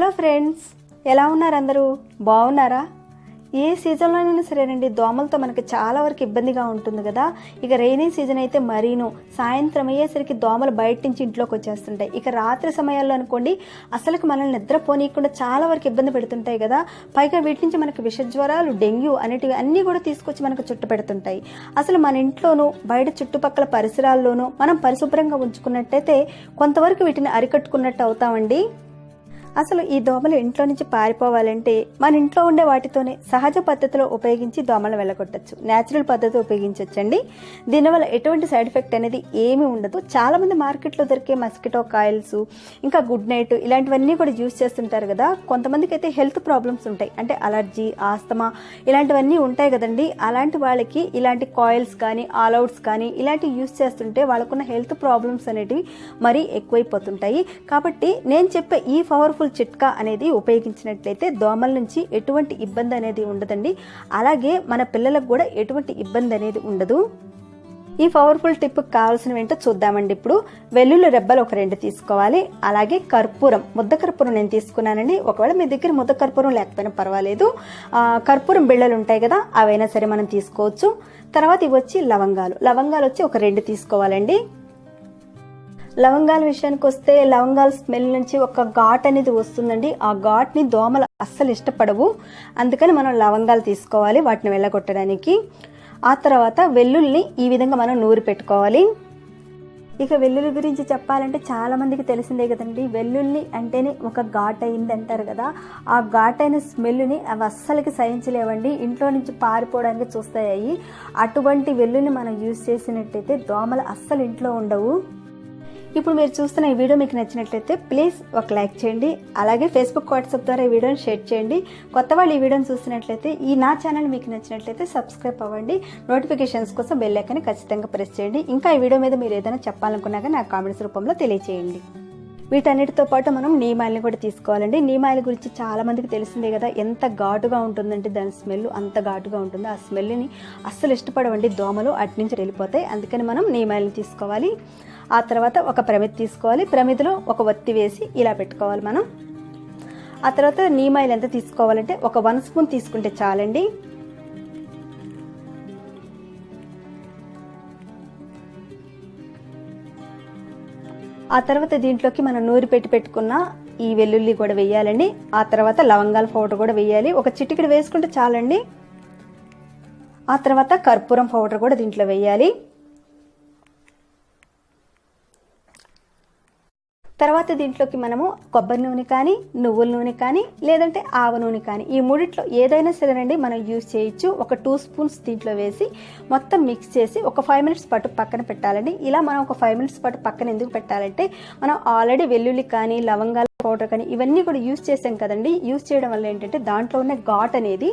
Hello friends, ఎలా ఉన్నారు? అందరూ బాగున్నారా? ఏ సీజన్లోనైనా సరేనండి, దోమలతో మనకి చాలా వరకు ఇబ్బందిగా ఉంటుంది కదా. ఇక రైనీ సీజన్ అయితే మరీను సాయంత్రం అయ్యేసరికి దోమలు బయట నుంచి ఇంట్లోకి వచ్చేస్తుంటాయి. ఇక రాత్రి సమయాల్లో అనుకోండి, అసలుకి మనల్ని నిద్రపోనీయకుండా చాలా వరకు ఇబ్బంది పెడుతుంటాయి కదా. పైగా వీటి నుంచి మనకి విషజ్వరాలు, డెంగ్యూ అనేటివి అన్నీ కూడా తీసుకొచ్చి మనకు చుట్టు పెడుతుంటాయి. అసలు మన ఇంట్లోనూ బయట చుట్టుపక్కల పరిసరాల్లోనూ మనం పరిశుభ్రంగా ఉంచుకున్నట్టయితే కొంతవరకు వీటిని అరికట్టుకున్నట్టు అవుతామండి. అసలు ఈ దోమలు ఇంట్లో నుంచి పారిపోవాలంటే మన ఇంట్లో ఉండే వాటితోనే సహజ పద్ధతిలో ఉపయోగించి దోమలను వెళ్ళగొట్టచ్చు. న్యాచురల్ పద్ధతి ఉపయోగించవచ్చండి. దీనివల్ల ఎటువంటి సైడ్ ఎఫెక్ట్ అనేది ఏమీ ఉండదు. చాలామంది మార్కెట్లో దొరికే మస్కిటో కాయిల్స్, ఇంకా గుడ్ నైట్ ఇలాంటివన్నీ కూడా యూజ్ చేస్తుంటారు కదా. కొంతమందికి అయితే హెల్త్ ప్రాబ్లమ్స్ ఉంటాయి, అంటే అలర్జీ, ఆస్తమా ఇలాంటివన్నీ ఉంటాయి కదండి. అలాంటి వాళ్ళకి ఇలాంటి కాయిల్స్ కానీ, ఆల్అవుట్స్ కానీ ఇలాంటివి యూజ్ చేస్తుంటే వాళ్ళకున్న హెల్త్ ప్రాబ్లమ్స్ అనేటివి మరీ ఎక్కువైపోతుంటాయి. కాబట్టి నేను చెప్పే ఈ పవర్ఫుల్ చిట్కా అనేది ఉపయోగించినట్లయితే దోమల నుంచి ఎటువంటి ఇబ్బంది అనేది ఉండదండి. అలాగే మన పిల్లలకు కూడా ఎటువంటి ఇబ్బంది అనేది ఉండదు. ఈ పవర్ఫుల్ టిప్ కావాల్సినవి ఏంటో చూద్దామండి. ఇప్పుడు వెల్లుల్లి రెబ్బలు ఒక 2 తీసుకోవాలి. అలాగే కర్పూరం, ముద్ద కర్పూరం నేను తీసుకున్నానండి. ఒకవేళ మీ దగ్గర ముద్ద కర్పూరం లేకపోయినా పర్వాలేదు, కర్పూరం బిళ్ళలు ఉంటాయి కదా, అవైనా సరే మనం తీసుకోవచ్చు. తర్వాత ఇవి వచ్చి లవంగాలు వచ్చి ఒక 2 తీసుకోవాలండి. లవంగాల విషయానికి వస్తే, లవంగాల స్మెల్ నుంచి ఒక ఘాట్ అనేది వస్తుందండి. ఆ ఘాట్ని దోమలు అస్సలు ఇష్టపడవు. అందుకని మనం లవంగాలు తీసుకోవాలి వాటిని వెళ్ళగొట్టడానికి. ఆ తర్వాత వెల్లుల్ని ఈ విధంగా మనం నూరి పెట్టుకోవాలి. ఇక వెల్లుల్లి గురించి చెప్పాలంటే చాలా మందికి తెలిసిందే కదండి. వెల్లుల్లి అంటేనే ఒక ఘాట్ అయింది అంటారు కదా. ఆ ఘాట్ అయిన స్మెల్ని అవి అస్సలకి సహించలేవండి, ఇంట్లో నుంచి పారిపోవడానికి చూస్తాయి. అటువంటి వెల్లుల్ని మనం యూజ్ చేసినట్టయితే దోమలు అస్సలు ఇంట్లో ఉండవు. ఇప్పుడు మీరు చూస్తున్న ఈ వీడియో మీకు నచ్చినట్లయితే ప్లీజ్ ఒక లైక్ చేయండి. అలాగే ఫేస్బుక్, వాట్సాప్ ద్వారా ఈ వీడియోని షేర్ చేయండి. కొత్త వాళ్ళు ఈ వీడియోని చూస్తున్నట్లయితే నా ఛానల్ మీకు నచ్చినట్లయితే సబ్స్క్రైబ్ అవ్వండి. నోటిఫికేషన్స్ కోసం బెల్ ఐకాన్ని ఖచ్చితంగా ప్రెస్ చేయండి. ఇంకా ఈ వీడియో మీద మీరు ఏదైనా చెప్పాలనుకున్నాక నాకు కామెంట్స్ రూపంలో తెలియచేయండి. వీటన్నిటితో పాటు మనం నీమ్ ఆయిల్ని కూడా తీసుకోవాలండి. నీమ్ ఆయిల్ గురించి చాలా మందికి తెలిసిందే కదా, ఎంత ఘాటుగా ఉంటుందంటే దాని స్మెల్ అంత ఘాటుగా ఉంటుంది. ఆ స్మెల్ని అస్సలు ఇష్టపడవండి దోమలు, అటు నుంచి వెళ్ళిపోతాయి. అందుకని మనం నీమ్ ఆయిల్ని తీసుకోవాలి. ఆ తర్వాత ఒక ప్రమిద తీసుకోవాలి. ప్రమిదలో ఒక వత్తి వేసి ఇలా పెట్టుకోవాలి మనం. ఆ తర్వాత నీమ్ ఆయిల్ ఎంత తీసుకోవాలంటే ఒక 1 స్పూన్ తీసుకుంటే చాలండి. ఆ తర్వాత దీంట్లోకి మనం నూరి పెట్టుకున్న ఈ వెల్లుల్లి కూడా వేయాలండి. ఆ తర్వాత లవంగాల పౌడర్ కూడా వేయాలి. ఒక చిటికెడు వేసుకుంటే చాలండి. ఆ తర్వాత కర్పూరం పౌడర్ కూడా దీంట్లో వేయాలి. తర్వాత దీంట్లోకి మనము కొబ్బరి నూనె కానీ, నువ్వుల నూనె కానీ, లేదంటే ఆవ నూనె కానీ, ఈ మూడిట్లో ఏదైనా సరేనండి మనం యూజ్ చేయొచ్చు. ఒక 2 స్పూన్స్ దీంట్లో వేసి మొత్తం మిక్స్ చేసి ఒక 5 మినిట్స్ పాటు పక్కన పెట్టాలండి. ఇలా మనం ఒక 5 మినిట్స్ పాటు పక్కన ఎందుకు పెట్టాలంటే, మనం ఆల్రెడీ వెల్లుల్లి కానీ, లవంగాల పౌడర్ కానీ ఇవన్నీ కూడా యూజ్ చేసాం కదండి. యూజ్ చేయడం వల్ల ఏంటంటే దాంట్లో ఉన్న ఘాట్ అనేది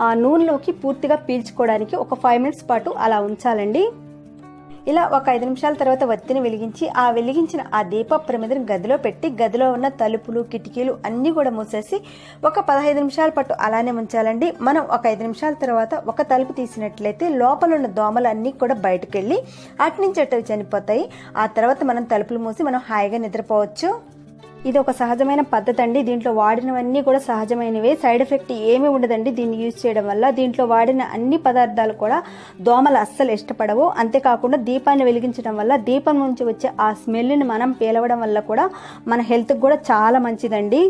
ఆ నూనెలోకి పూర్తిగా పీల్చుకోవడానికి ఒక 5 మినిట్స్ పాటు అలా ఉంచాలండి. ఇలా ఒక 5 నిమిషాల తర్వాత వత్తిని వెలిగించి ఆ వెలిగించిన ఆ దీప ప్రమిదని గదిలో పెట్టి, గదిలో ఉన్న తలుపులు, కిటికీలు అన్నీ కూడా మూసేసి ఒక 15 నిమిషాల పాటు అలానే ఉంచాలండి. మనం ఒక 5 నిమిషాల తర్వాత ఒక తలుపు తీసినట్లయితే లోపల ఉన్న దోమలు అన్నీ కూడా బయటకు వెళ్ళి అటు నుంచి అటు చనిపోతాయి. ఆ తర్వాత మనం తలుపులు మూసి మనం హాయిగా నిద్రపోవచ్చు. ఇది ఒక సహజమైన పద్ధతి అండి. దీంట్లో వాడినవన్నీ కూడా సహజమైనవే, సైడ్ ఎఫెక్ట్ ఏమీ ఉండదండి దీన్ని యూజ్ చేయడం వల్ల. దీంట్లో వాడిన అన్ని పదార్థాలు కూడా దోమలు అస్సలు ఇష్టపడవు. అంతేకాకుండా దీపాన్ని వెలిగించడం వల్ల దీపం నుంచి వచ్చే ఆ స్మెల్ని మనం పీలవడం వల్ల కూడా మన హెల్త్కి కూడా చాలా మంచిదండి.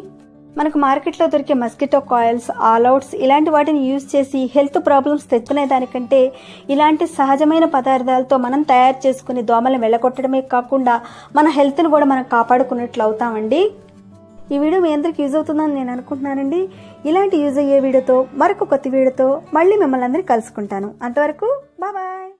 మనకు మార్కెట్లో దొరికే మస్కిటో కాయిల్స్, ఆల్అవుట్స్ ఇలాంటి వాటిని యూజ్ చేసి హెల్త్ ప్రాబ్లమ్స్ తెచ్చుకునే దానికంటే ఇలాంటి సహజమైన పదార్థాలతో మనం తయారు చేసుకుని దోమలను వెళ్ళగొట్టడమే కాకుండా మన హెల్త్ని కూడా మనం కాపాడుకున్నట్లు అవుతామండి. ఈ వీడియో మీ అందరికి యూజ్ అవుతుందని నేను అనుకుంటున్నానండి. ఇలాంటి యూజ్ అయ్యే వీడియోతో మరొక కొత్త వీడియోతో మళ్ళీ మిమ్మల్ని అందరికీ కలుసుకుంటాను. అంతవరకు బాయ్.